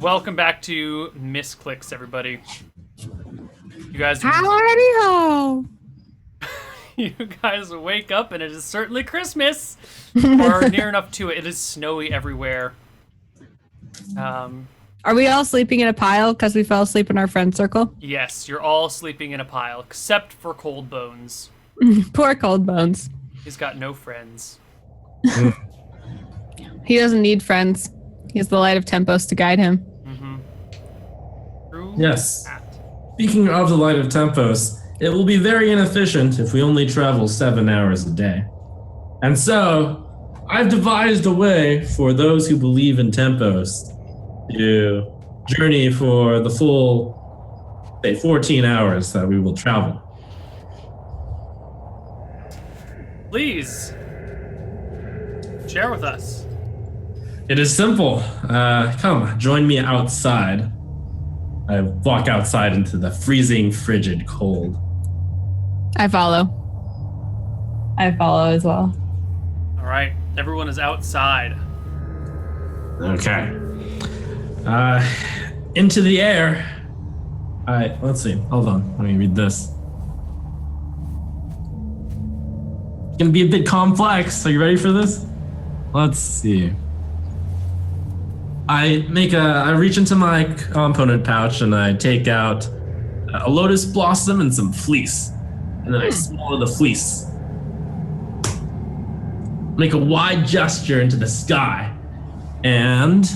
Welcome back to Misscliks, everybody. You guys, Howdy ho! you guys wake up and it is certainly Christmas, or near enough to it. It is snowy everywhere. Are we all sleeping in a pile because we fell asleep in our friend circle? Yes, you're all sleeping in a pile, except for Cold Bones. Poor Cold Bones. He's got no friends. He doesn't need friends. He has the light of Tempos to guide him. True Yes. that. Speaking of the light of Tempos, it will be very inefficient if we only travel 7 hours a day. And so, I've devised a way for those who believe in Tempos to journey for the full, say, 14 hours that we will travel. Please share with us. It is simple. Come, join me outside. I walk outside into the freezing, frigid cold. I follow. I follow as well. All right, everyone is outside. Okay. Into the air. Let's see. Hold on. Let me read this. It's gonna be a bit complex. Are you ready for this? Let's see. I reach into my component pouch and I take out a lotus blossom and some fleece. And then I swallow the fleece. Make a wide gesture into the sky. And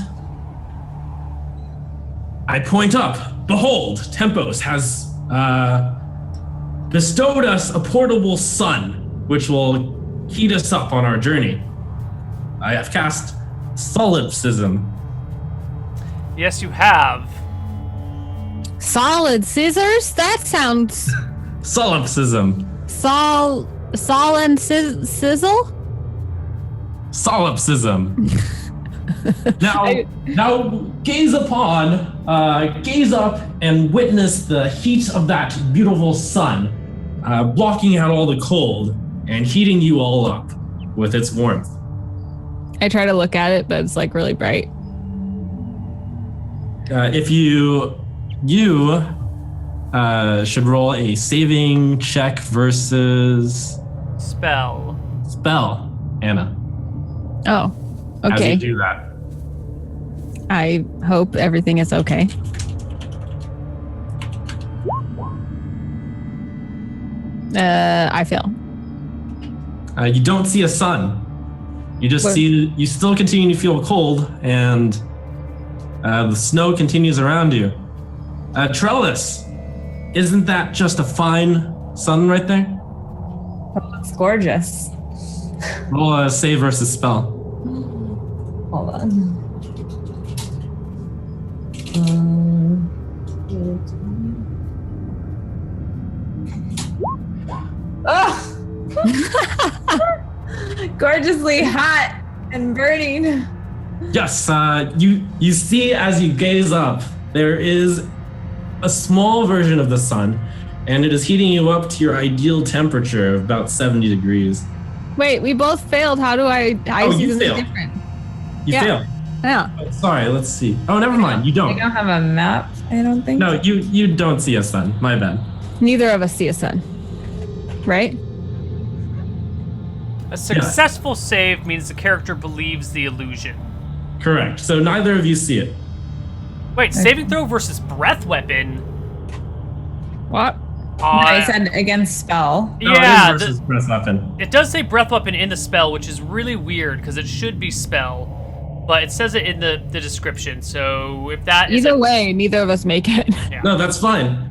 I point up. Behold, Tempos has bestowed us a portable sun, which will heat us up on our journey. I have cast solipsism. Yes, you have. Solid scissors? That sounds... Solipsism. Sol and sizzle? Solipsism. Now gaze up and witness the heat of that beautiful sun, blocking out all the cold and heating you all up with its warmth. I try to look at it, but it's like really bright. If you should roll a saving check versus Spell. Anna. Oh, As okay. you do that. I hope everything is okay. I fail. You don't see a sun. You just you still continue to feel cold, and the snow continues around you. Trellis, isn't that just a fine sun right there? It's gorgeous. Roll a save versus spell. Hold on. Oh! Gorgeously hot and burning. Yes, you see as you gaze up, there is a small version of the sun, and it is heating you up to your ideal temperature of about 70 degrees. Wait, we both failed. How do I see you something failed. different? You Yeah. failed. Yeah. Oh, sorry, let's see. Oh, never mind. You I don't. don't have a map, I don't think. No, you don't see a sun. My bad. Neither of us see a sun. Right? A successful save means the character believes the illusion. Correct. So neither of you see it. Wait, saving throw versus breath weapon? What? I said against spell. No, Yeah, it is versus breath weapon. it does say breath weapon in the spell, which is really weird because it should be spell. But it says it in the description, so if that is... Either way, neither of us make it. Yeah. No, that's fine.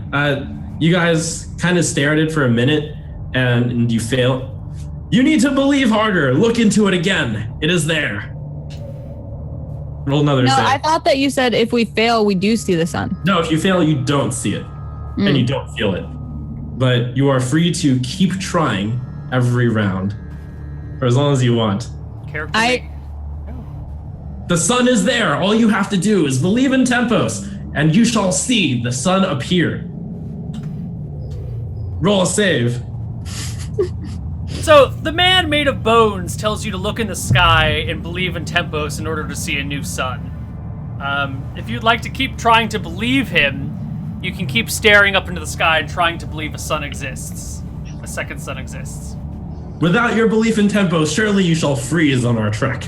You guys kind of stare at it for a minute, and you fail. You need to believe harder. Look into it again. It is there. Roll another No, save. I thought that you said if we fail, we do see the sun. No, if you fail, you don't see it, and you don't feel it. But you are free to keep trying every round for as long as you want. Character The sun is there. All you have to do is believe in Tempos, and you shall see the sun appear. Roll a save. So, the man made of bones tells you to look in the sky and believe in Tempos in order to see a new sun. If you'd like to keep trying to believe him, you can keep staring up into the sky and trying to believe a sun exists. A second sun exists. Without your belief in Tempos, surely you shall freeze on our trek.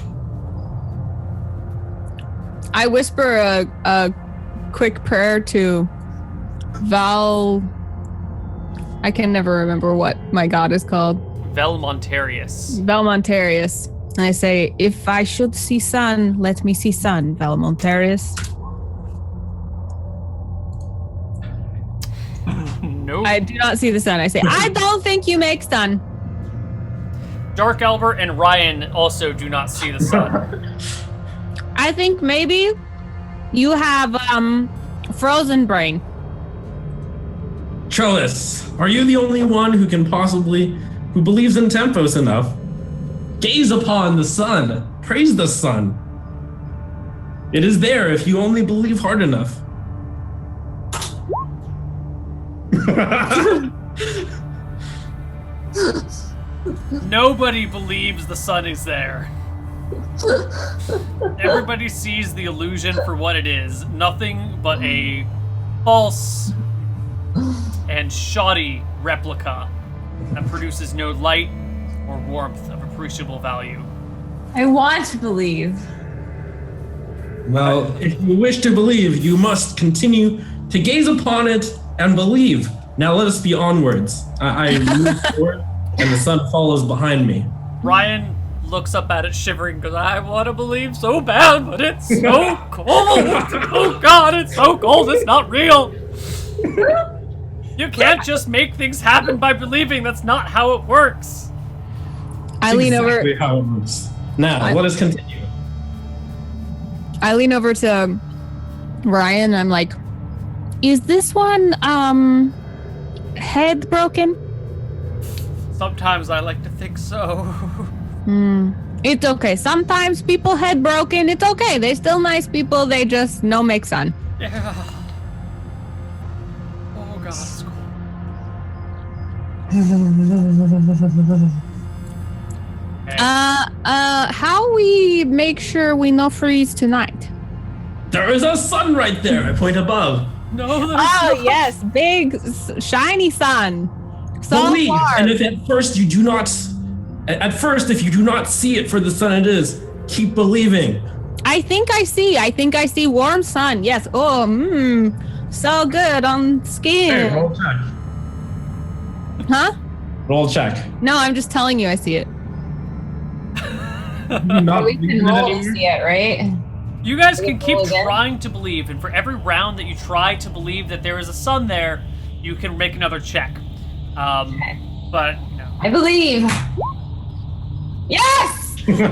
I whisper a quick prayer to Val. I can never remember what my god is called. Velmontarius. Velmontarius. And I say, if I should see sun, let me see sun, Velmontarius. Nope. I do not see the sun. I say, I don't think you make sun. Dark Albert and Ryan also do not see the sun. I think maybe you have frozen brain. Trellis, are you the only one who believes in Tempos enough? Gaze upon the sun. Praise the sun. It is there if you only believe hard enough. Nobody believes the sun is there. Everybody sees the illusion for what it is. Nothing but a false and shoddy replica that produces no light or warmth of appreciable value. I want to believe. Well, if you wish to believe, you must continue to gaze upon it and believe. Now let us be onwards. I move forward, and the sun follows behind me. Ryan looks up at it shivering because I want to believe so bad, but it's so cold. Oh God, it's so cold. It's not real. You can't just make things happen by believing. That's not how it works. I lean Exactly over. how it works. Now, let us continue. I lean over to Ryan and I'm like, is this one head broken? Sometimes I like to think so. It's okay. Sometimes people head broken. It's okay. They're still nice people. They just no make sun. Yeah. Oh God, it's cold. Okay. How we make sure we no freeze tonight? There is a sun right there. I point above. No, there's Oh not. yes, big shiny sun. So Believe, far. and if at first if you do not see it for the sun it is, keep believing. I think I see warm sun. Yes. Oh, so good on skin. Hey, roll check. Huh? Roll check. No, I'm just telling you I see it. Not We can roll to see it, right? You guys can keep roll again? trying to believe, and for every round that you try to believe that there is a sun there, you can make another check. Okay. But no. I believe. Yes! I see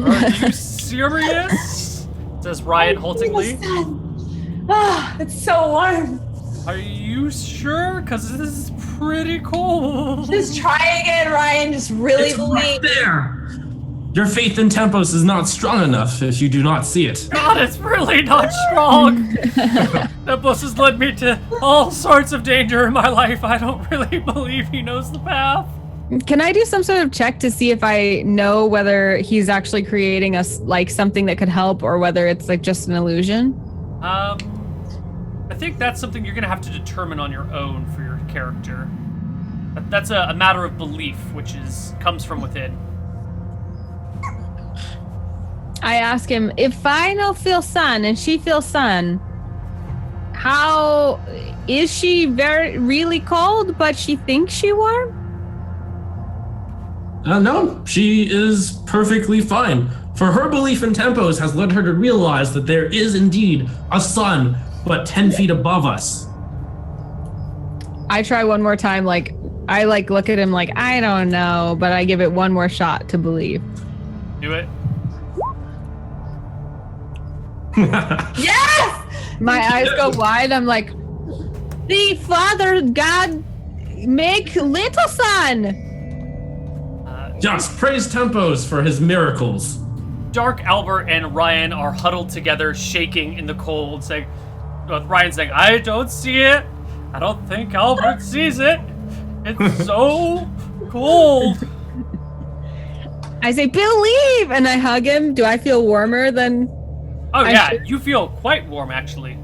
Are you serious? Says Ryan haltingly. the sun. Ah, it's so warm. Are you sure? Because this is pretty cold. Just try again, Ryan. Just really It's right believe. there. Your faith in Tempos is not strong enough if you do not see it. God, it's really not strong. That bus has led me to all sorts of danger in my life. I don't really believe he knows the path. Can I do some sort of check to see if I know whether he's actually creating us like something that could help or whether it's like just an illusion? I think that's something you're gonna have to determine on your own for your character. That's a matter of belief, which comes from within. I ask him, if I no feel sun and she feels sun, how is she really cold, but she thinks she warm? No, she is perfectly fine. For her belief in Tempos has led her to realize that there is indeed a sun, but 10 feet above us. I try one more time, I look at him like, I don't know, but I give it one more shot to believe. Do it. Yes! My eyes go wide. I'm like, the Father God make little sun. Just praise Tempos for his miracles. Dark Albert and Ryan are huddled together, shaking in the cold, saying, Ryan saying, I don't see it. I don't think Albert sees it. It's so cold. I say, believe! And I hug him. Do I feel warmer than... Oh, yeah, you feel quite warm, actually.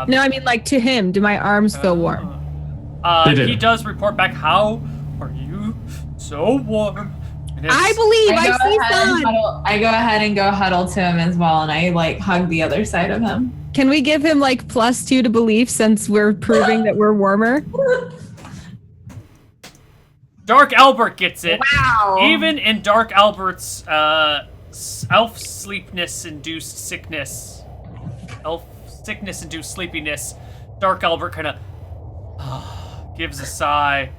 No, I mean, like, to him. Do my arms feel warm? He does report back, how are you so warm? I believe, I see sun! I go ahead and go huddle to him as well, and I, like, hug the other side of him. Can we give him, like, +2 to belief since we're proving that we're warmer? Dark Albert gets it. Wow. Even in Dark Albert's elf sleepiness-induced sickness, elf sickness-induced sleepiness, Dark Albert kind of gives a sigh,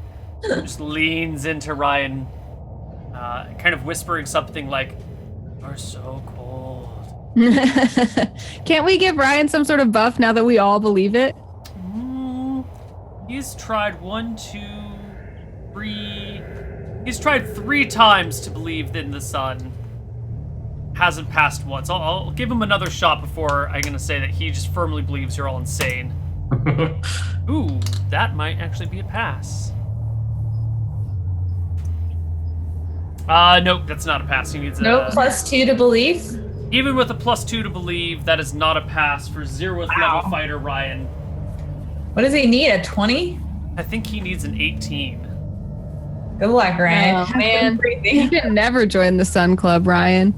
just leans into Ryan, kind of whispering something like, "You're so cold." Can't we give Ryan some sort of buff now that we all believe it? He's tried 1, 2, 3. He's tried 3 times to believe in the sun. Hasn't passed once. I'll give him another shot before I'm gonna say that he just firmly believes you're all insane. Ooh, that might actually be a pass. Nope, that's not a pass. He needs a... Nope, +2 to belief. Even with a +2 to believe, that is not a pass for 0th level fighter Ryan. What does he need, a 20? I think he needs an 18. Good luck, Ryan. Oh, man. You can never join the Sun Club, Ryan.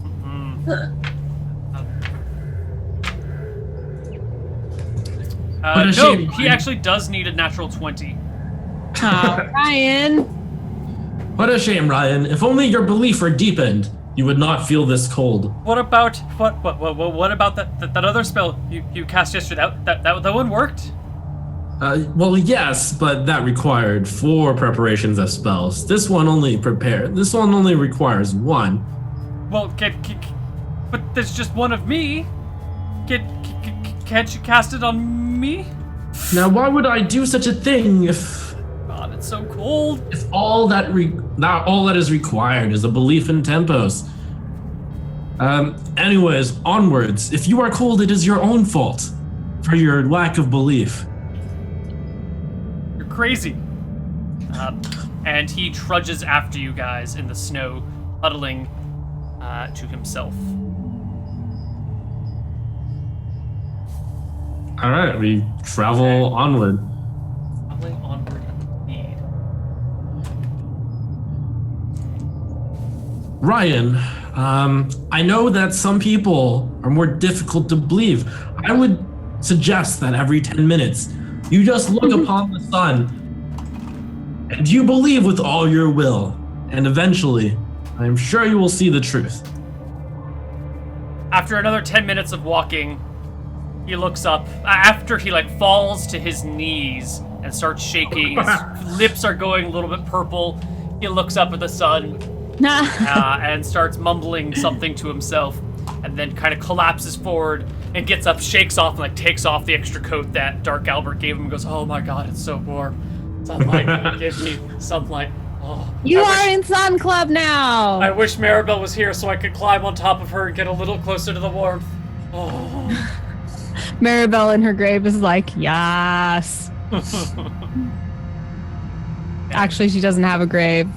No, he actually does need a natural 20. Oh, Ryan. What a shame, Ryan. If only your belief were deepened, you would not feel this cold. What about what about that other spell you cast yesterday? That one worked? Well, yes, but that required 4 preparations of spells. This one only requires 1. Well, but there's just one of me. Can't you cast it on me? Now, why would I do such a thing if God, it's so cold. If all that is required is a belief in Tempos? Anyways, onwards. If you are cold, it is your own fault for your lack of belief. You're crazy. And he trudges after you guys in the snow, huddling to himself. All right, we travel onward. Traveling onward indeed. Ryan, I know that some people are more difficult to believe. I would suggest that every 10 minutes, you just look upon the sun and you believe with all your will. And eventually, I'm sure you will see the truth. After another 10 minutes of walking, he looks up. After he falls to his knees and starts shaking, his lips are going a little bit purple. He looks up at the sun and starts mumbling something to himself, and then kind of collapses forward and gets up, shakes off, and takes off the extra coat that Dark Albert gave him and goes, "Oh my God, it's so warm. Sunlight, give me sunlight." Oh, you are in Sun Club now. I wish Maribel was here so I could climb on top of her and get a little closer to the warmth. Oh. Maribel in her grave is like, yes. Actually, she doesn't have a grave.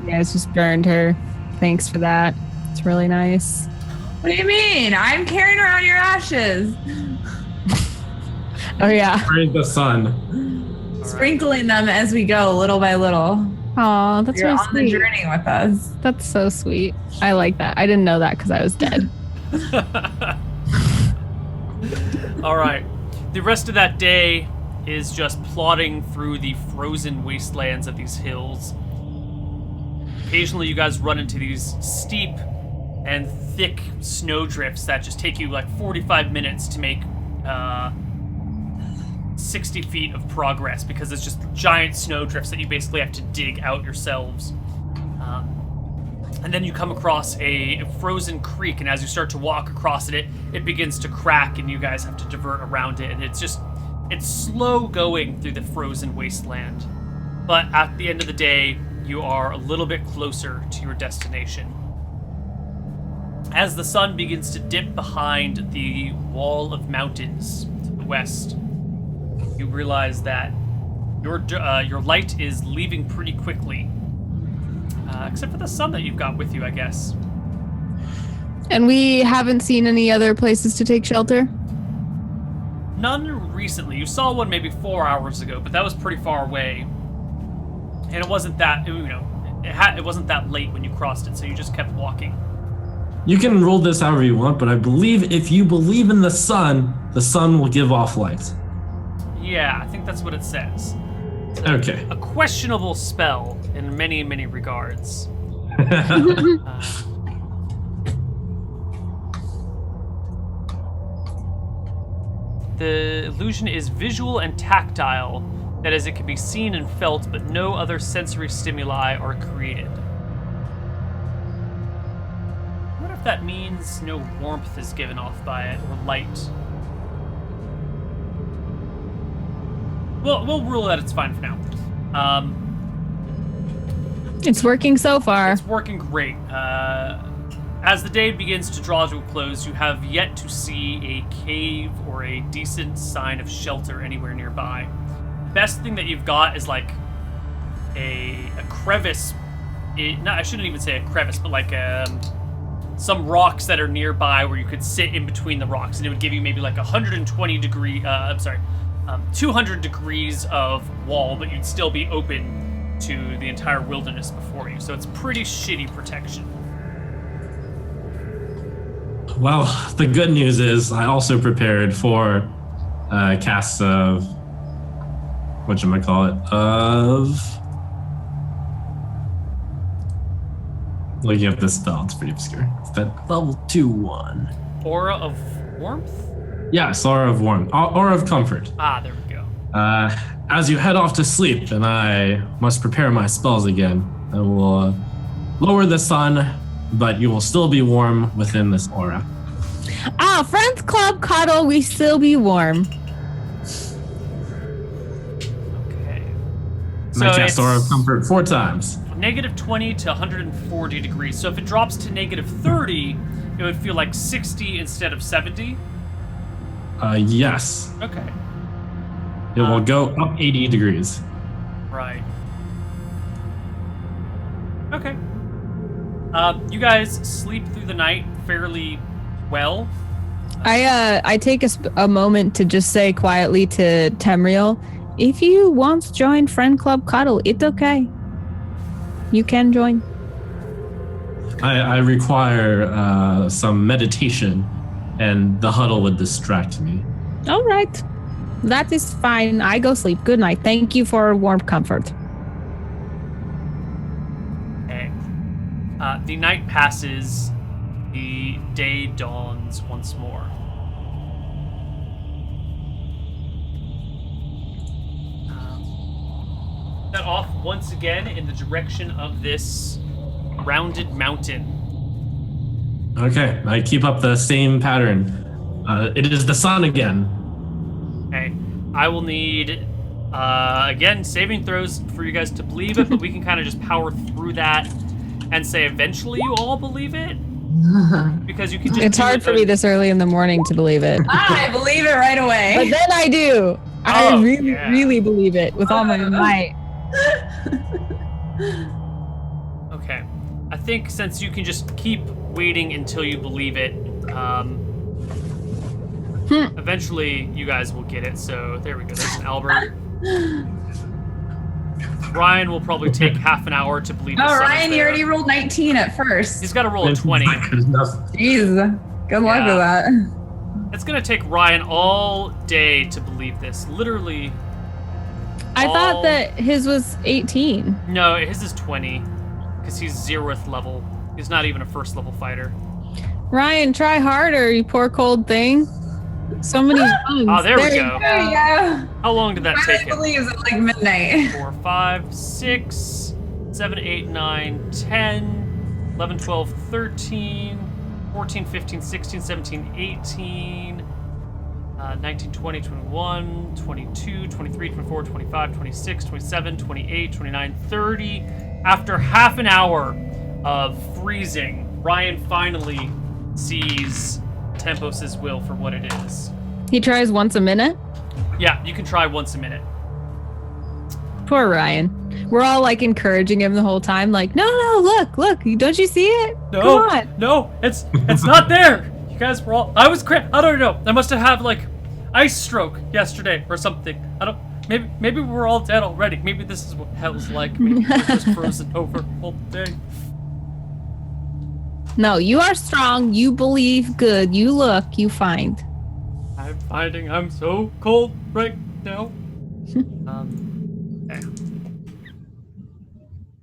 You guys just burned her. Thanks for that. It's really nice. What do you mean? I'm carrying around your ashes. Oh, yeah. Praise the sun. Sprinkling them as we go, little by little. Oh, that's You're really on sweet. the journey with us. That's so sweet. I like that. I didn't know that because I was dead. All right. The rest of that day is just plodding through the frozen wastelands of these hills. Occasionally, you guys run into these steep and thick snowdrifts that just take you 45 minutes to make 60 feet of progress, because it's just giant snowdrifts that you basically have to dig out yourselves. And then you come across a frozen creek, and as you start to walk across it, it begins to crack, and you guys have to divert around it, and it's slow going through the frozen wasteland. But at the end of the day, you are a little bit closer to your destination. As the sun begins to dip behind the wall of mountains to the west, you realize that your light is leaving pretty quickly. Except for the sun that you've got with you, I guess. And we haven't seen any other places to take shelter? None recently. You saw one maybe 4 hours ago, but that was pretty far away. And it wasn't that, it wasn't that late when you crossed it, so you just kept walking. You can roll this however you want, but I believe if you believe in the sun will give off light. Yeah, I think that's what it says. Okay. A questionable spell in many, many regards. The illusion is visual and tactile. That is, it can be seen and felt, but no other sensory stimuli are created. I wonder if that means no warmth is given off by it, or light. Well, we'll rule that it's fine for now. It's working so far. It's working great. As the day begins to draw to a close, you have yet to see a cave or a decent sign of shelter anywhere nearby. Best thing that you've got is like a crevice. I shouldn't even say a crevice, but like some rocks that are nearby where you could sit in between the rocks, and it would give you maybe like 200 degrees of wall, but you'd still be open to the entire wilderness before you. So it's pretty shitty protection. Well, the good news is I also prepared for casts of looking at this spell, it's pretty obscure. It's that level 2/1. Aura of warmth? Yes, Aura of Warmth. Aura of Comfort. Ah, there we go. As you head off to sleep, and I must prepare my spells again, I will lower the sun, but you will still be warm within this aura. Friends Club cuddle, we still be warm. Okay. And I cast Aura of Comfort 4 times. -20 to 140 degrees. So if it drops to -30, it would feel like 60 instead of 70? Yes. Okay. It will go up 80 degrees. Right. Okay. You guys sleep through the night fairly well. I take a moment to just say quietly to Tamriel, if you want to join Friend Club Cuddle, it's okay. You can join. I require some meditation, and the huddle would distract me. All right. That is fine. I go sleep. Good night. Thank you for warm comfort. Okay. The night passes. The day dawns once more. Set off once again in the direction of this rounded mountain. Okay, I keep up the same pattern. It is the sun again. Okay, I will need, again, saving throws for you guys to believe it, but we can kind of just power through that and say eventually you all believe it. Because you can just It's hard for me this early in the morning to believe it. I believe it right away. But then I do. I really believe it with all my might. Okay. I think since you can just keep waiting until you believe it, eventually you guys will get it. So there we go. There's an Albert. Ryan will probably take half an hour to believe the sun is Ryan, you there. already rolled 19 at first. He's got to roll a 20. Jeez. Good luck with that. It's going to take Ryan all day to believe this. Literally. I thought that his was 18. No, his is 20. Because he's 0th level. He's not even a 1st level fighter. Ryan, try harder, you poor cold thing. So many times. Oh, there we go. There you go. How long did that take him? Ryan believes at like midnight. 4, 5, 6, 7, 8, 9, 10, 11, 12, 13, 14, 15, 16, 17, 18, 19, 20, 21, 22, 23, 24, 25, 26, 27, 28, 29, 30. After half an hour of freezing, Ryan finally sees Tempos' will for what it is. He tries once a minute? Yeah, you can try once a minute. Poor Ryan. We're all like encouraging him the whole time, like, no, look, don't you see it? No, Come on. no, it's not there. You guys were all. I don't know. I must have had like ice stroke yesterday or something. I don't. Maybe we're all dead already. Maybe this is what hell's like. Maybe we're just frozen over all day. No, you are strong. You believe good. You look. You find. I'm finding I'm so cold right now. Okay.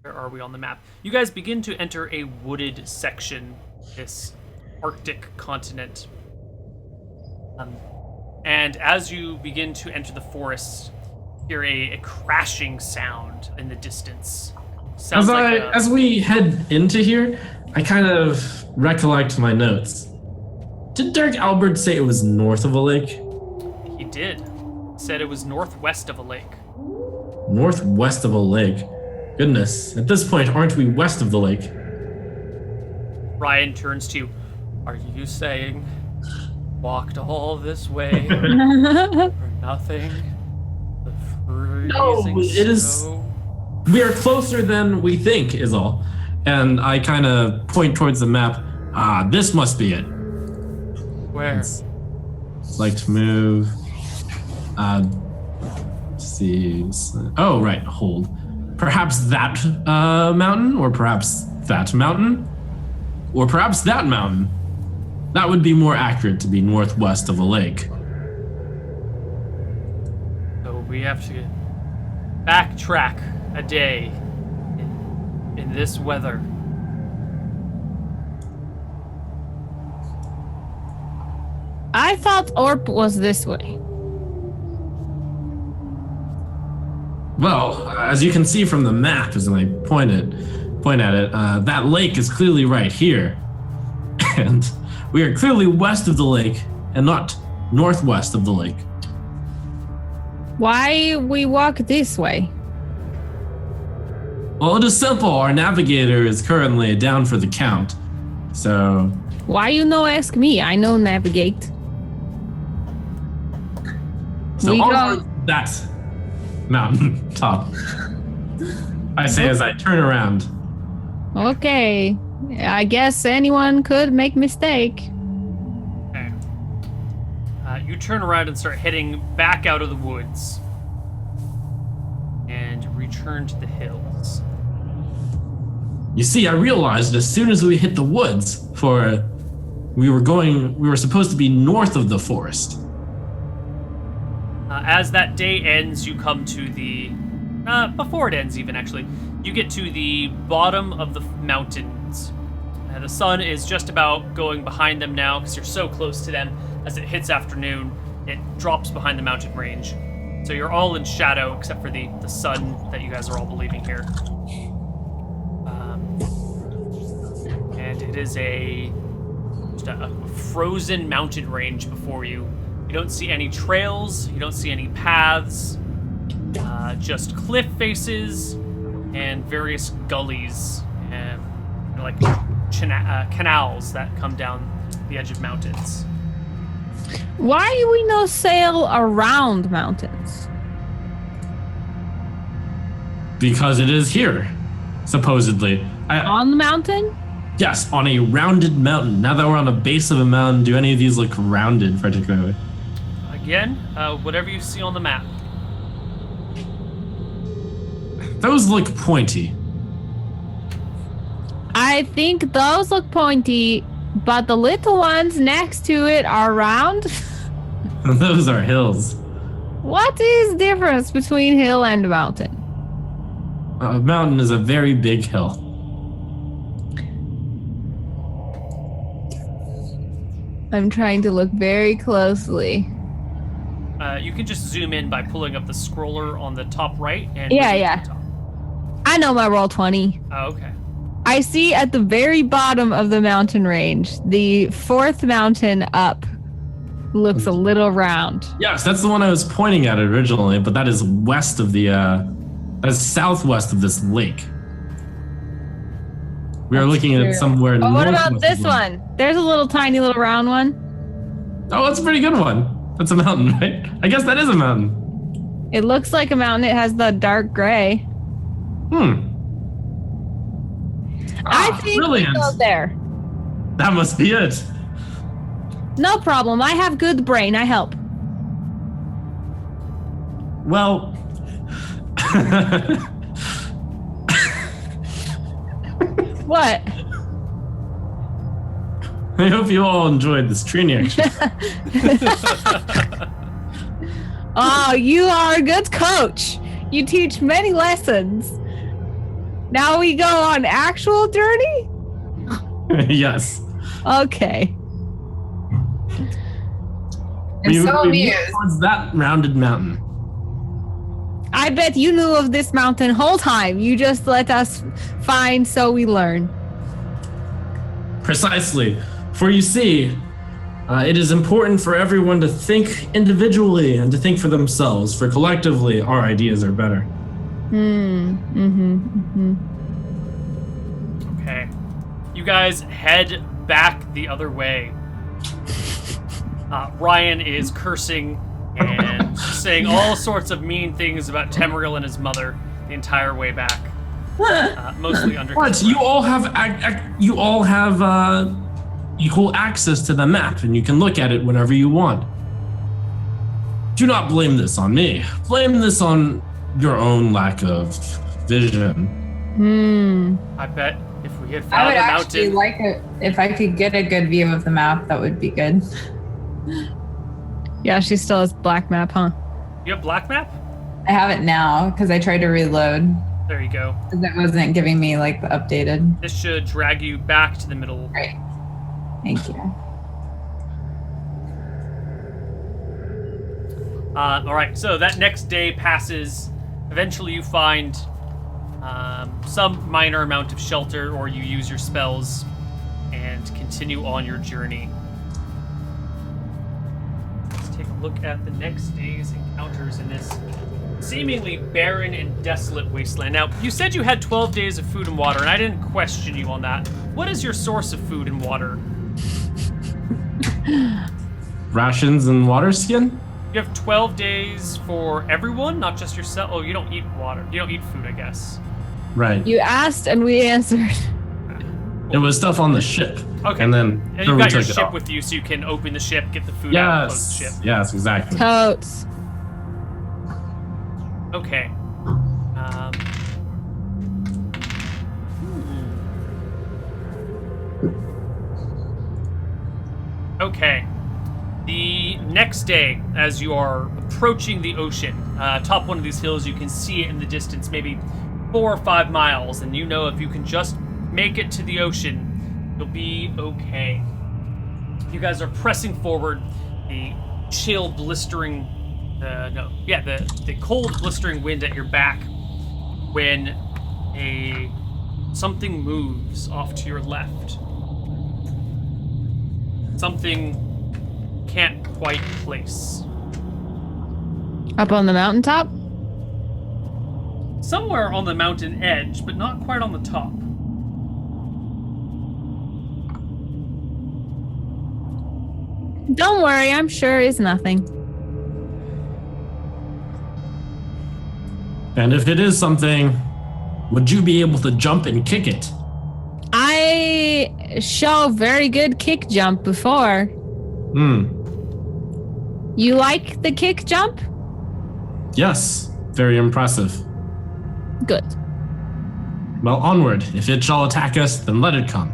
Where are we on the map? You guys begin to enter a wooded section, this Arctic continent. And as you begin to enter the forest, you hear a crashing sound in the distance. Sounds As we head into here, I kind of recollect my notes. Did Dirk Albert say it was north of a lake? He did. Said it was northwest of a lake. Northwest of a lake? Goodness, at this point, aren't we west of the lake? Ryan turns to you. Are you saying walked all this way for nothing? The freezing it is. snow? We are closer than we think, is all. And I kind of point towards the map. This must be it. Where? Like to move. See. Oh, right. Hold. Perhaps that mountain, or perhaps that mountain, or perhaps that mountain. That would be more accurate to be northwest of a lake. So we have to backtrack a day in this weather. I thought Orp was this way. Well, as you can see from the map, as I point at it, that lake is clearly right here. And we are clearly west of the lake and not northwest of the lake. Why we walk this way? Well, it is simple. Our navigator is currently down for the count. So... Why you no ask me? I know navigate. So We onward go- that mountain top. I say as I turn around. Okay. I guess anyone could make mistake. Okay. You turn around and start heading back out of the woods and return to the hills. You see, I realized as soon as we hit the woods, we were supposed to be north of the forest. As that day ends, you come to the... before it ends even, actually. You get to the bottom of the mountains. The sun is just about going behind them now because you're so close to them. As it hits afternoon, it drops behind the mountain range. So you're all in shadow except for the sun that you guys are all believing here. And it is just a frozen mountain range before you. You don't see any trails, you don't see any paths, just cliff faces and various gullies and like canals that come down the edge of mountains. Why do we no sail around mountains? Because it is here, supposedly. On the mountain? Yes, on a rounded mountain. Now that we're on the base of a mountain, do any of these look rounded particularly? Again, whatever you see on the map. Those look pointy. I think those look pointy, but the little ones next to it are round. Those are hills. What is the difference between hill and mountain? A mountain is a very big hill. I'm trying to look very closely. You can just zoom in by pulling up the scroller on the top right and Yeah. the top. I know my roll 20. Oh, okay. I see at the very bottom of the mountain range, the fourth mountain up looks a little round. Yes, that's the one I was pointing at originally, but that is west of that is southwest of this lake. We are looking at somewhere Oh, what northwest about this of the- one? There's a little tiny little round one. Oh, that's a pretty good one. That's a mountain, right? I guess that is a mountain. It looks like a mountain. It has the dark gray. I think brilliant. we go there. That must be it. No problem. I have good brain. I help. Well, What? I hope you all enjoyed this training exercise. Oh, you are a good coach. You teach many lessons. Now we go on actual journey? Yes. Okay. I'm so we amused. move towards that rounded mountain. I bet you knew of this mountain whole time. You just let us find so we learn. Precisely. For you see, it is important for everyone to think individually and to think for themselves, for collectively, our ideas are better. Okay. You guys head back the other way. Ryan is cursing and saying all sorts of mean things about Temril and his mother the entire way back. Mostly under What? his You breath. all have equal access to the map, and you can look at it whenever you want. Do not blame this on me. Blame this on your own lack of vision. I bet if we had I found would a actually mountain... like it if I could get a good view of the map. That would be good. Yeah, she still has black map, huh? You have black map? I have it now because I tried to reload There you go. because it wasn't giving me like the updated. This should drag you back to the middle. Right. Thank you. All right, so that next day passes. Eventually you find some minor amount of shelter, or you use your spells and continue on your journey. Let's take a look at the next day's encounters in this seemingly barren and desolate wasteland. Now, you said you had 12 days of food and water, and I didn't question you on that. What is your source of food and water? Rations and water skin? You have 12 days for everyone, not just yourself. Oh, you don't eat water. You don't eat food, I guess. Right. You asked and we answered. It was stuff on the ship. Okay. And then And so you've we got your took it ship off. with you, so you can open the ship, get the food out, and close the ship. Yes. Yes, exactly. Totes. Okay. Okay. The next day, as you are approaching the ocean, top one of these hills, you can see it in the distance, maybe 4 or 5 miles, and you know if you can just make it to the ocean, you'll be okay. You guys are pressing forward, the chill, blistering, the cold, blistering wind at your back, when something moves off to your left. Something can't quite place. Up on the mountaintop? Somewhere on the mountain edge, but not quite on the top. Don't worry, I'm sure it's nothing. And if it is something, would you be able to jump and kick it? I show very good kick jump before. You like the kick jump? Yes. Very impressive. Good. Well, onward. If it shall attack us, then let it come.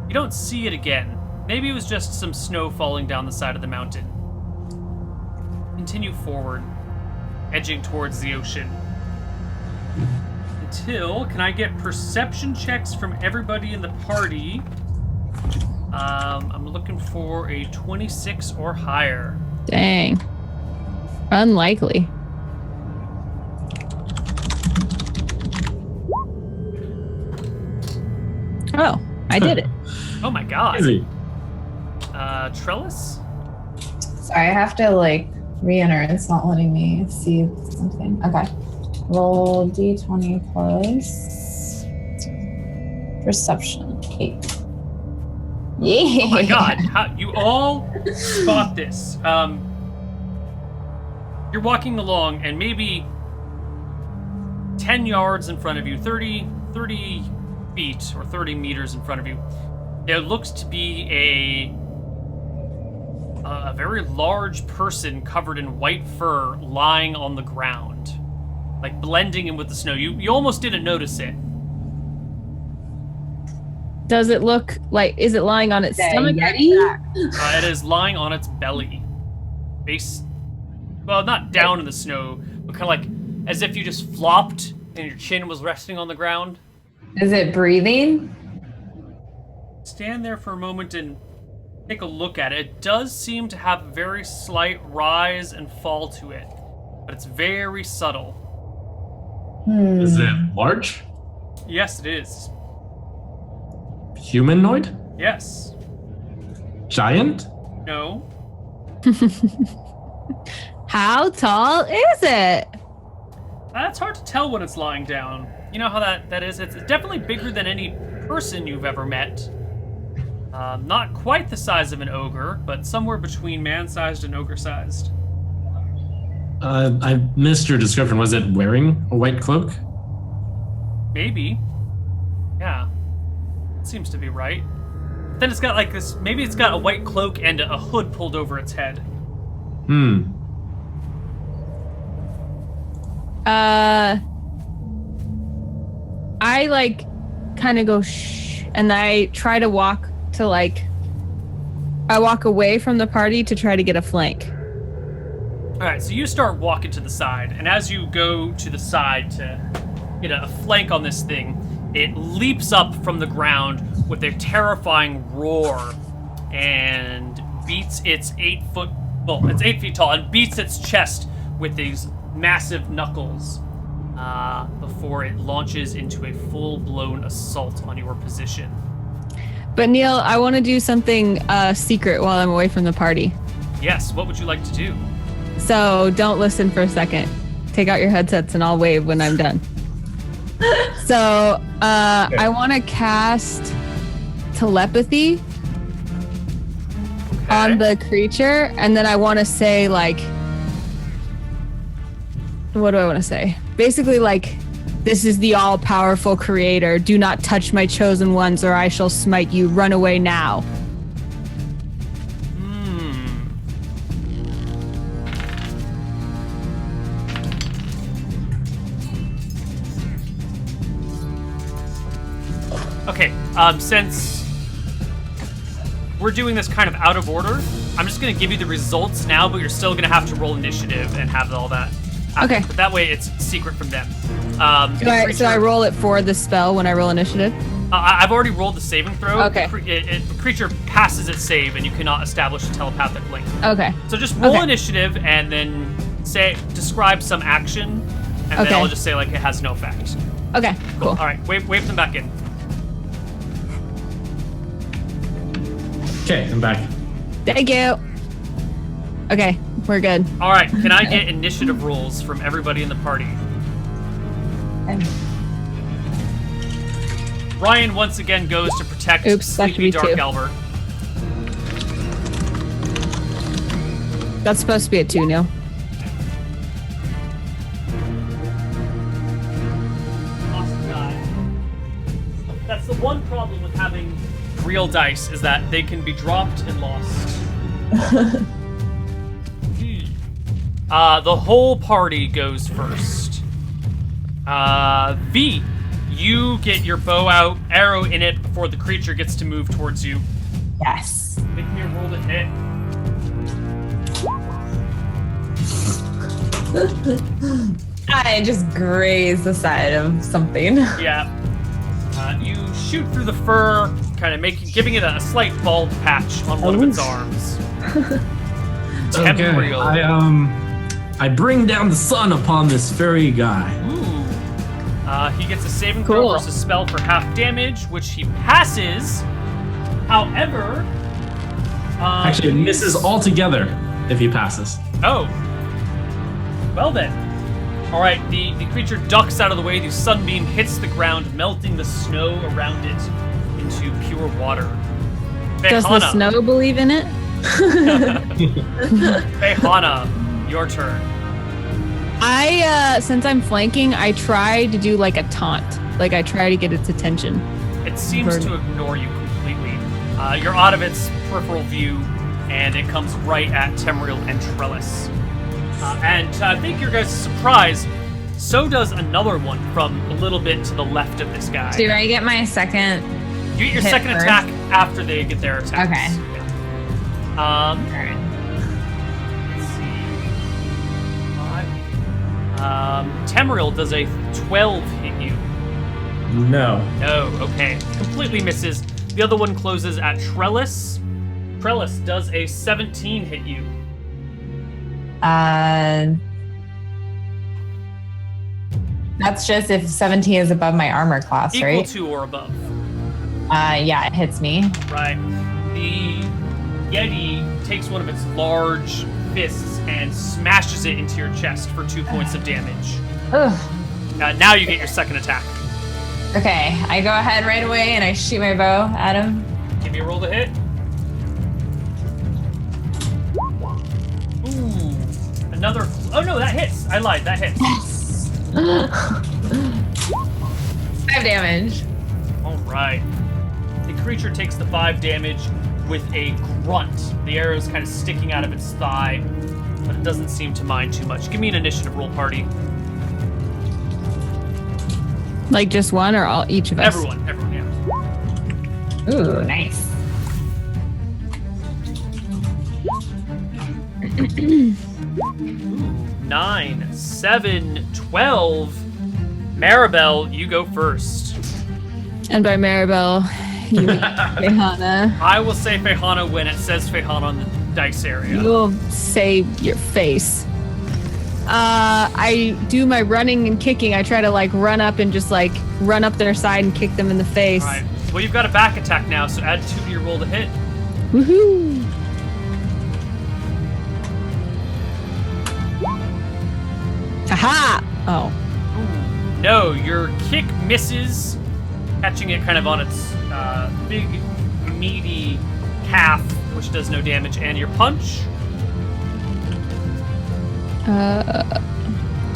You don't see it again. Maybe it was just some snow falling down the side of the mountain. Continue forward, edging towards the ocean. Until, can I get perception checks from everybody in the party? I'm looking for a 26 or higher. Dang. Unlikely. Oh, I did it. Oh my god. Easy. Trellis? Sorry, I have to like re-enter. It's not letting me see something. Okay. Roll d20 plus perception. 8. Yeah. Oh my god. You all spot this. You're walking along and maybe 10 yards in front of you, 30 feet or 30 meters in front of you, there looks to be a very large person covered in white fur lying on the ground, like blending in with the snow. You almost didn't notice it. Does it look like, is it lying on its stomach? Yeti? It is lying on its belly. Well, not down in the snow, but kind of like as if you just flopped and your chin was resting on the ground. Is it breathing? Stand there for a moment and take a look at it. It does seem to have a very slight rise and fall to it, but it's very subtle. Is it large? Yes, it is. Humanoid? Yes. Giant? No. How tall is it? That's hard to tell when it's lying down. You know how that is? It's definitely bigger than any person you've ever met. Not quite the size of an ogre, but somewhere between man-sized and ogre-sized. I missed your description. Was it wearing a white cloak? Maybe. Yeah. Seems to be right. Then it's got like this, maybe it's got a white cloak and a hood pulled over its head. I like kind of go shh, and I try to walk to I walk away from the party to try to get a flank. Alright, so you start walking to the side, and as you go to the side to get a flank on this thing, it leaps up from the ground with a terrifying roar and beats its 8 feet tall, and beats its chest with these massive knuckles before it launches into a full-blown assault on your position. But Neil, I want to do something secret while I'm away from the party. Yes, what would you like to do? So don't listen for a second. Take out your headsets and I'll wave when I'm done. So I want to cast telepathy on the creature, and then I want to say what do I want to say? Basically this is the all-powerful creator. Do not touch my chosen ones or I shall smite you. Run away now. Okay, since we're doing this kind of out of order, I'm just going to give you the results now, but you're still going to have to roll initiative and have all that. Okay. But that way it's secret from them. So I roll it for the spell when I roll initiative? I've already rolled the saving throw. Okay. The creature passes its save, and you cannot establish a telepathic link. Okay. So just roll initiative, and then describe some action, and then I'll just say it has no effect. Okay, cool. All right, wave them back in. Okay, I'm back. Thank you. Okay, we're good. All right, can I get initiative rolls from everybody in the party? Ryan once again goes to protect Sleepy Dark 2. Albert. That's supposed to be a 2, Neil. Awesome guy. That's the one problem with having real dice, is that they can be dropped and lost. The whole party goes first. V, you get your bow out, arrow in it before the creature gets to move towards you. Yes. Make me a roll to hit. I just grazed the side of something. Yeah. You shoot through the fur, kind of giving it a slight bald patch on one of its arms. Temporeal. I bring down the sun upon this furry guy. Ooh. He gets a saving throw versus spell for half damage, which he passes. However, actually, it misses altogether if he passes. Oh. Well then. All right, the creature ducks out of the way. The sunbeam hits the ground, melting the snow around it into pure water. Does the snow believe in it? Behana, your turn. Since I'm flanking, I try to do like a taunt. Like I try to get its attention. It seems to ignore you completely. You're out of its peripheral view, and it comes right at Temriel and Trellis. And I think your guys' surprise, so does another one from a little bit to the left of this guy. Do I get my second? You get your hit second first? attack after they get their attacks. Okay. Yeah. Alright. Let's see. Temriel, does a 12 hit you? No. No, okay. Completely misses. The other one closes at Trellis. Trellis, does a 17 hit you? That's just if 17 is above my armor class, Equal right? to or above. Yeah, it hits me. Right. The Yeti takes one of its large fists and smashes it into your chest for 2 points of damage. Ugh. Now you get your second attack. Okay, I go ahead right away and I shoot my bow at him. Give me a roll to hit. Ooh. Another. Oh no, that hits. I lied. That hits. 5 damage. All right. The creature takes the 5 damage with a grunt. The arrow is kind of sticking out of its thigh, but it doesn't seem to mind too much. Give me an initiative roll, party. Like just one or all each of us? Everyone, yeah. Ooh, nice. Ooh, 9, 7, 12. Maribel, you go first. And by Maribel, you mean Fehana. I will say Fehana when it says Fehana on the dice area. You'll say your face. I do my running and kicking. I try to like run up and just like run up their side and kick them in the face. All right. Well, you've got a back attack now, so add 2 to your roll to hit. Woohoo! Aha! Oh. Ooh, no, your kick misses, catching it kind of on its big, meaty calf, which does no damage, and your punch.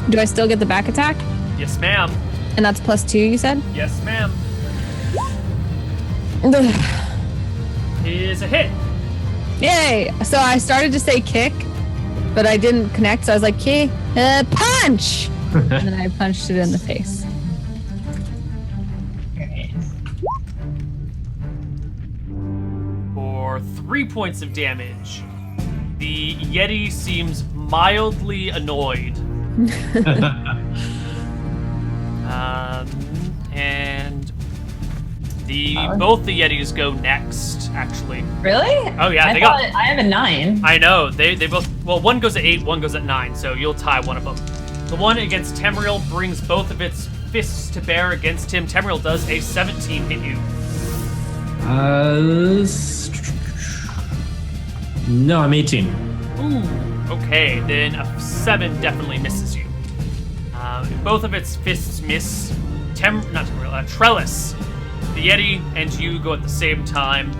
Do I still get the back attack? Yes, ma'am. And that's +2, you said? Yes, ma'am. Ugh. Is a hit. Yay! So I started to say kick, but I didn't connect, so I was like, punch! And then I punched it in the face. For 3 points of damage. The Yeti seems mildly annoyed. And both the Yetis go next, actually. Really? Oh yeah, I have a 9. I know, they both, well, one goes at 8, one goes at 9, so you'll tie one of them. The one against Temriel brings both of its fists to bear against him. Temriel does a 17 hit you. No, I'm 18. Ooh, okay, then a 7 definitely misses you. Both of its fists miss. Trellis. The Yeti and you go at the same time.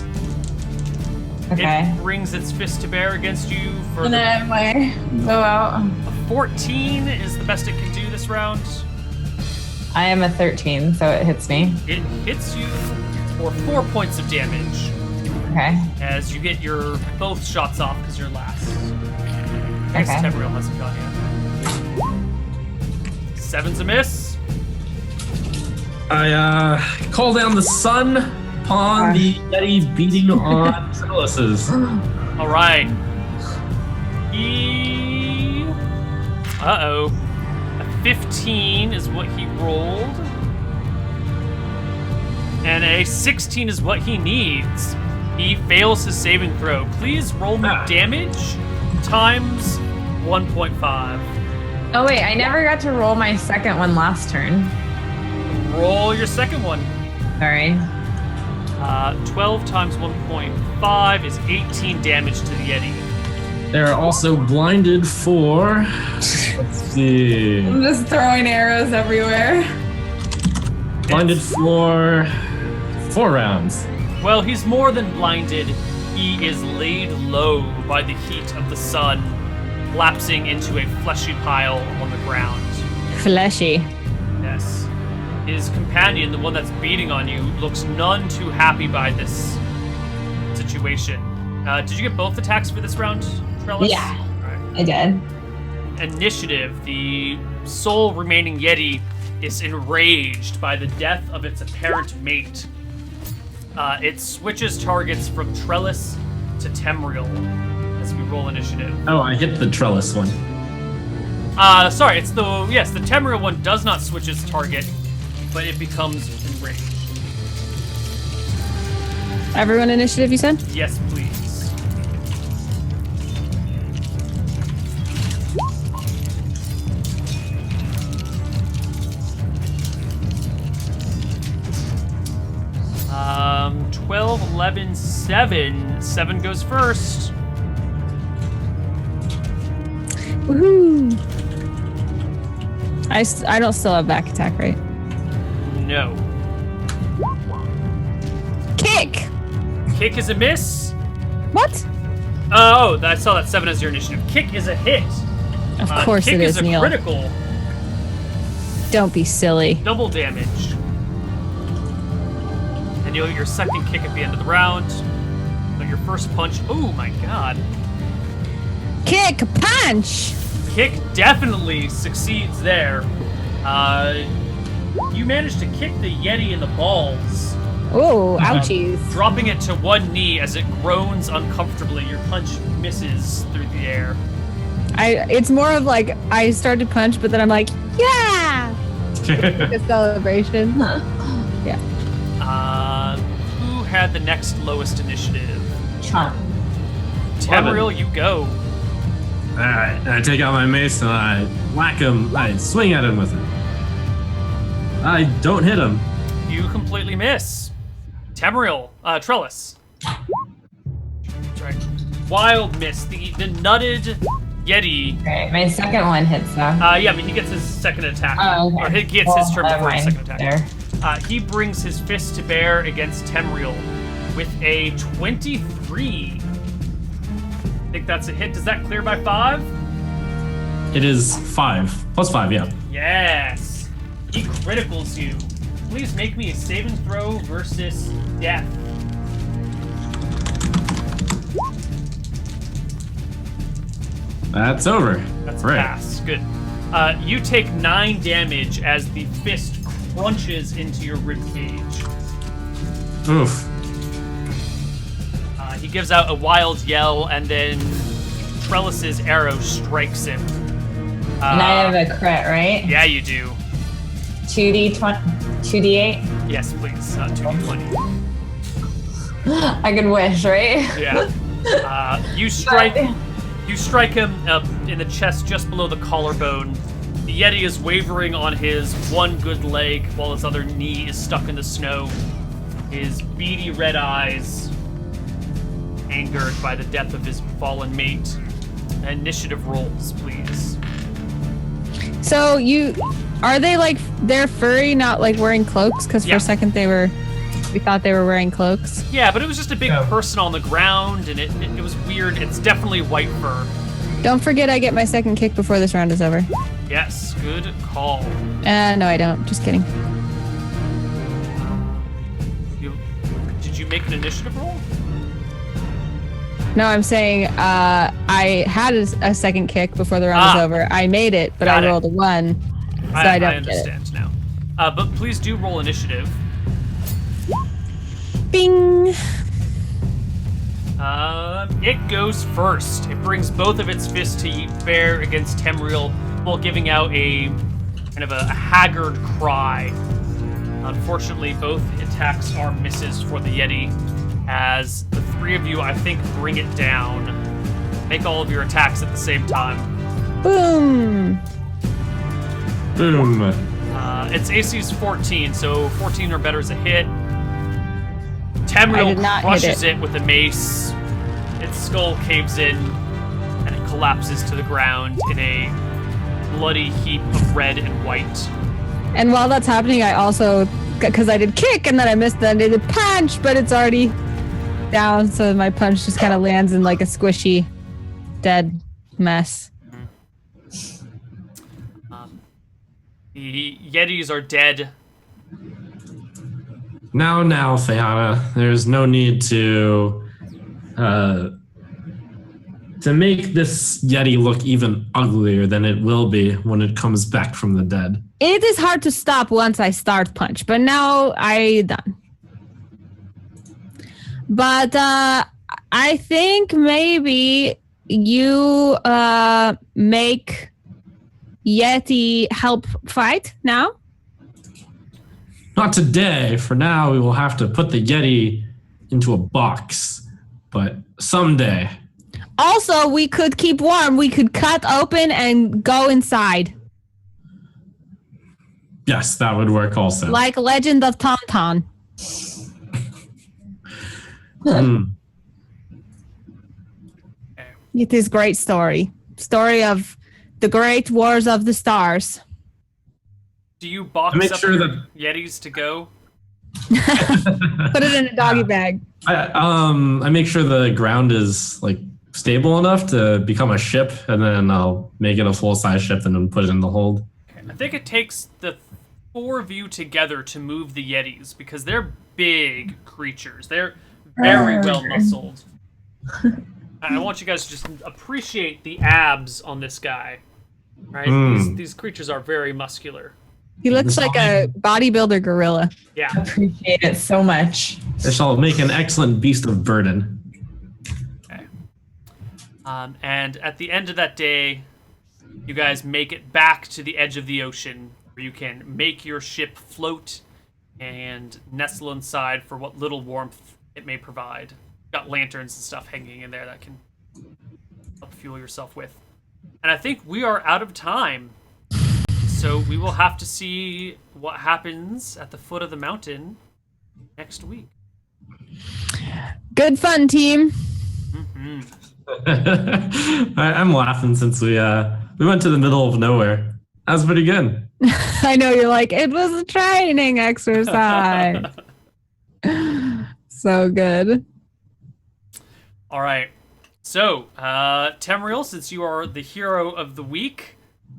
Okay. It brings its fist to bear against you for And then my bow out. a 14 is the best it can do this round. I am a 13, so it hits me. It hits you for 4 points of damage Okay. as you get your both shots off because you're last. I guess Okay. Temriel hasn't gone yet. 7's a miss. I call down the sun upon the Yeti beating on trellises. All right. Uh-oh. A 15 is what he rolled. And a 16 is what he needs. He fails his saving throw. Please roll me damage times 1.5. Oh wait, I never got to roll my second one last turn. Roll your second one. Sorry. 12 times 1.5 is 18 damage to the Yeti. They're also blinded for. Let's see. I'm just throwing arrows everywhere. Blinded for 4 rounds. Well, he's more than blinded. He is laid low by the heat of the sun. collapsing into a fleshy pile on the ground. Fleshy. Yes. His companion, the one that's beating on you, looks none too happy by this situation. Did you get both attacks for this round, Trellis? Yeah, Alright. I did. Initiative. The sole remaining Yeti is enraged by the death of its apparent mate. It switches targets from Trellis to Temriel as we roll initiative. Oh, I hit the trellis one. Sorry, it's the Temriel one does not switch its target, but it becomes enraged. Everyone initiative, you said? Yes, please. Um, 12, 11, 7. 7 goes first. Woohoo! I don't still have back attack, right? No. Kick! Kick is a miss. What? Oh, I saw that 7 as your initiative. Kick is a hit. Of course Kick it is, a Neil. critical. Don't be silly. Double damage. And you'll get your second kick at the end of the round. But your first punch, oh my god. Kick! Punch! Kick definitely succeeds there. You managed to kick the Yeti in the balls. Oh, ouchies. Dropping it to one knee as it groans uncomfortably. Your punch misses through the air. It's more of like, I start to punch, but then I'm like, yeah! A celebration. Yeah. Who had the next lowest initiative? Chomp. Temriel, you go. Alright, I take out my mace and I whack him. I swing at him with it. I don't hit him. You completely miss. Temriel, Trellis. That's right. Wild miss. The nutted Yeti. Okay, my second one hits though. Yeah, I mean, he gets his second attack. Oh, okay. Or he gets his turn never before his mind. second attack. He brings his fist to bear against Temriel with a 23. I think that's a hit. Does that clear by 5? It is 5. Plus 5, yeah. Yes. He criticals you. Please make me a saving throw versus death. That's over. That's Right. a pass. Good. You take 9 damage as the fist crunches into your ribcage. Oof. He gives out a wild yell, and then Trellis's arrow strikes him. And I have a crit, right? Yeah, you do. 2d8? Yes, please. 2d20. I could wish, right? Yeah. You strike him in the chest just below the collarbone. The Yeti is wavering on his one good leg while his other knee is stuck in the snow. His beady red eyes angered by the death of his fallen mate. Initiative rolls, please. So are they like, they're furry, not like wearing cloaks? Because for Yeah. a second we thought they were wearing cloaks. Yeah, but it was just a big Yeah. person on the ground, and it was weird. It's definitely white fur. Don't forget I get my second kick before this round is over. Yes, good call. No, I don't. Just kidding. Did you make an initiative roll? No, I'm saying I had a second kick before the round was over. I made it, but Got I it. rolled a 1, so I don't get it. understand now. But please do roll initiative. Bing! It goes first. It brings both of its fists to bear against Temriel while giving out a kind of a haggard cry. Unfortunately, both attacks are misses for the Yeti, as the 3 of you, I think, bring it down. Make all of your attacks at the same time. Boom! Boom. Its AC is 14, so 14 or better is a hit. I Temriel did not hit crushes it. it with a mace. Its skull caves in, and it collapses to the ground in a bloody heap of red and white. And while that's happening, I also, because I did kick and then I missed, then I did punch, but it's already down, so my punch just kind of lands in like a squishy, dead mess. The yetis are dead. Now, Fiona, there's no need to make this Yeti look even uglier than it will be when it comes back from the dead. It is hard to stop once I start punch, but now I done. But I think maybe you make Yeti help fight now? Not today. For now, we will have to put the Yeti into a box. But someday. Also, we could keep warm. We could cut open and go inside. Yes, that would work also. Like Legend of Tauntaun. It is great story. Story of the great wars of the stars. Do you box make up sure your that- yetis to go? Put it in a doggy bag. I make sure the ground is like stable enough to become a ship, and then I'll make it a full-size ship and then put it in the hold. I think it takes the 4 of you together to move the yetis because they're big creatures. They're very well muscled. I want you guys to just appreciate the abs on this guy. Right? These creatures are very muscular. He looks like a bodybuilder gorilla. Yeah. Appreciate it so much. It shall make an excellent beast of burden. Okay. And at the end of that day, you guys make it back to the edge of the ocean where you can make your ship float and nestle inside for what little warmth it may provide. Got lanterns and stuff hanging in there that can help fuel yourself with. And I think we are out of time. So we will have to see what happens at the foot of the mountain next week. Good fun, team. I'm laughing since we went to the middle of nowhere. That was pretty good. I know you're like, it was a training exercise. So good. All right. So, Tamriel, since you are the hero of the week,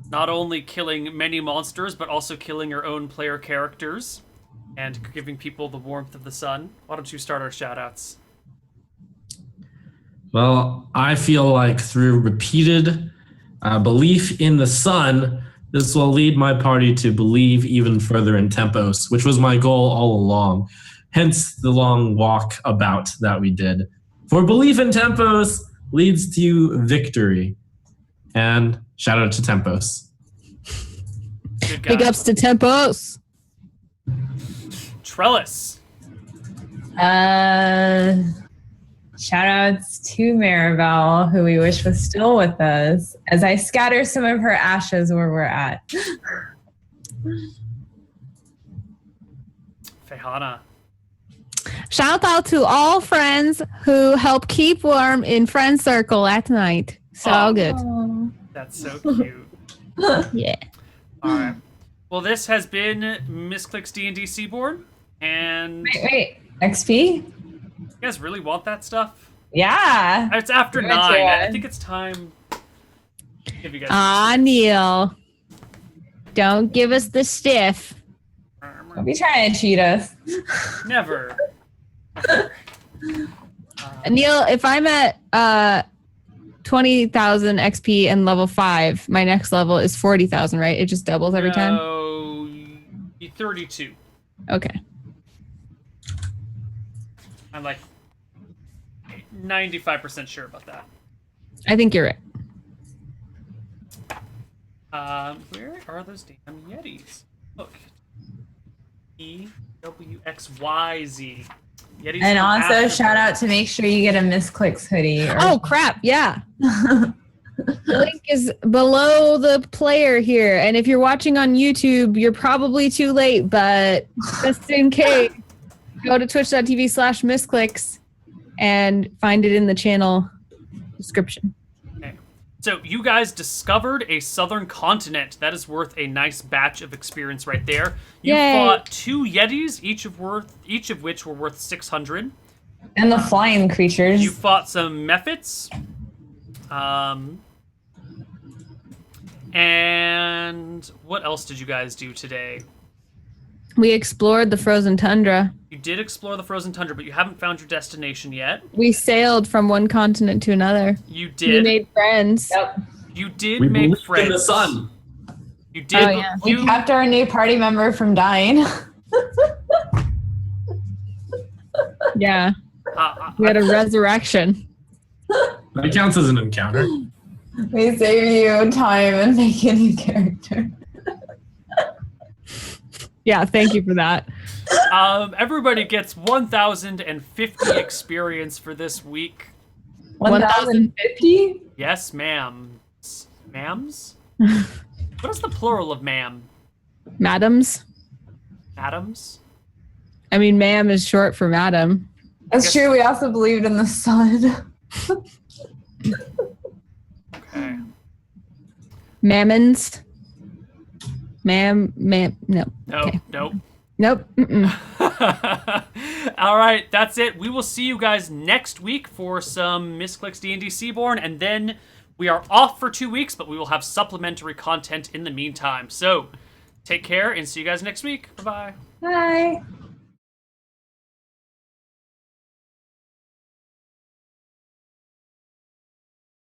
not only killing many monsters, but also killing your own player characters and giving people the warmth of the sun, why don't you start our shoutouts? Well, I feel like through repeated belief in the sun, this will lead my party to believe even further in Tempos, which was my goal all along. Hence the long walk about that we did. For belief in Tempos leads to victory. And shout out to Tempos. Good guy. Big ups to Tempos. Trellis. Shout outs to Maribel, who we wish was still with us, as I scatter some of her ashes where we're at. Fehana. Shout out to all friends who help keep warm in friend circle at night. So good. That's so cute. Yeah. All right. Well, this has been Misscliks D&D Seaborn, and Wait. XP? you guys really want that stuff? Yeah. It's after Give it 9. to I us. think it's time to give you guys Neil. Don't give us the stiff. Don't be trying to cheat us. Never. Neil, if I'm at 20,000 XP and level 5, my next level is 40,000, right? It just doubles every time? No, 32. Okay. I'm like 95% sure about that. I think you're right. Where are those damn Yetis? Look. EWXYZ. Yetis And from also Africa. shout out to make sure you get a Misscliks hoodie. Oh, crap. Yeah. The link is below the player here. And if you're watching on YouTube, you're probably too late, but just in case, go to twitch.tv/Misscliks and find it in the channel description. Okay. So you guys discovered a southern continent. That is worth a nice batch of experience right there. You Yay. fought 2 Yetis, each of which were worth 600. And the flying creatures. You fought some Mephits. And what else did you guys do today? We explored the frozen tundra. You did explore the frozen tundra, but you haven't found your destination yet. We sailed from one continent to another. You We did. made friends. Yep. You did We make believed friends. in the sun. You did. Oh, yeah. We kept our new party member from dying. Yeah. We had a resurrection. That counts as an encounter. We save you time and make a new character. Yeah, thank you for that. Everybody gets 1,050 experience for this week. 1,050? Yes, ma'am. Ma'ams? What is the plural of ma'am? Madams. Madams? I mean, ma'am is short for madam. That's true. We also believed in the sun. Okay. Mammons. No. No, Okay. nope. Nope. Mm-mm. All right, that's it. We will see you guys next week for some Misscliks D&D Seaborn, and then we are off for 2 weeks, but we will have supplementary content in the meantime. So, take care and see you guys next week. Bye-bye. Bye.